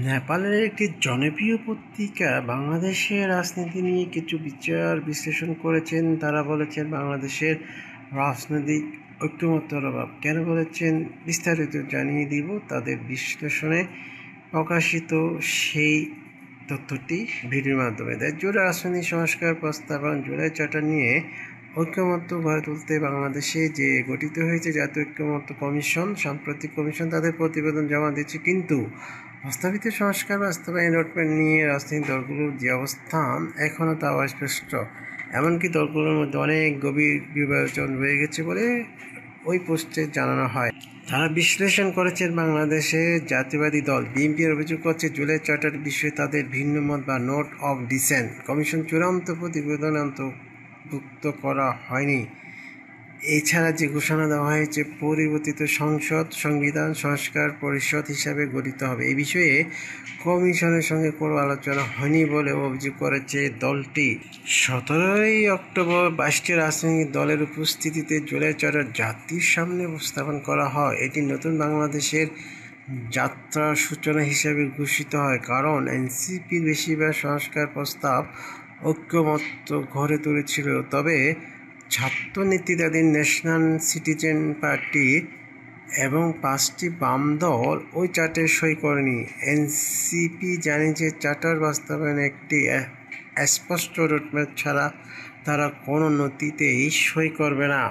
নেপালের একটি জনপ্রিয় পত্রিকা বাংলাদেশের রাজনীতি নিয়ে কিছু বিচার বিশ্লেষণ করেছেন। তারা বলেছেন বাংলাদেশের রাজনৈতিক ঐক্যমত্যের অভাব। কেন বলেছেন বিস্তারিত জানিয়ে দিব। তাদের বিশ্লেষণে প্রকাশিত সেই তথ্যটি ভিডিওর মাধ্যমে দেয়। জুলাই রাজনৈতিক সংস্কার প্রস্তাব এবং জুলাই চার্টার নিয়ে ঐক্যমত্য গড়ে তুলতে বাংলাদেশে যে গঠিত হয়েছে জাতীয় ঐক্যমত্য কমিশন, সাম্প্রতিক কমিশন তাদের প্রতিবেদন জমা দিচ্ছে। কিন্তু প্রস্তাবিত সংস্কার বাস্তবায়ন রোডম্যাপ নিয়ে রাজনৈতিক দলগুলোর যে অবস্থান এখনও তাও অস্পষ্ট। এমনকি দলগুলোর মধ্যে অনেক গভীর বিভাজন রয়ে গেছে বলে ওই পোস্টে জানানো হয়। তারা বিশ্লেষণ করেছেন বাংলাদেশের জাতীয়বাদী দল বিএনপির অভিযোগ করছে জুলাই চার্টার বিষয়ে তাদের ভিন্ন মত বা নোট অফ ডিসেন্ট কমিশন চূড়ান্ত প্রতিবেদনে অন্তর্ভুক্ত করা হয়নি। এছাড়া যে ঘোষণা দেওয়া হয়েছে পরিবর্তিত সংবিধান সংস্কার পরিষদ হিসাবে গঠিত হবে, এই বিষয়ে কমিশনের সঙ্গে কোনো আলোচনা হয়নি বলে অভিযোগ করেছে দলটি। 17 অক্টোবর 22টি রাজনৈতিক দলের উপস্থিতিতে জুলাই চার্টার জাতির সামনে উপস্থাপন করা হয়। এটি নতুন বাংলাদেশের যাত্রার সূচনা হিসেবে ঘোষিত হয়, কারণ এনসিপির বেশিরভাগ সংস্কার প্রস্তাব ঐক্যমত্য গড়ে তুলেছিল। তবে ছাত্র নেতৃত্বাধীন ন্যাশনাল সিটিজেন পার্টি এবং 5টি বাম দল ওই চার্টারে সই করেনি। এনসিপি জানিয়েছে চার্টার বাস্তবায়নে একটি স্পষ্ট রোডম্যাপ ছাড়া তারা কোনো নথিতেই সই করবে না।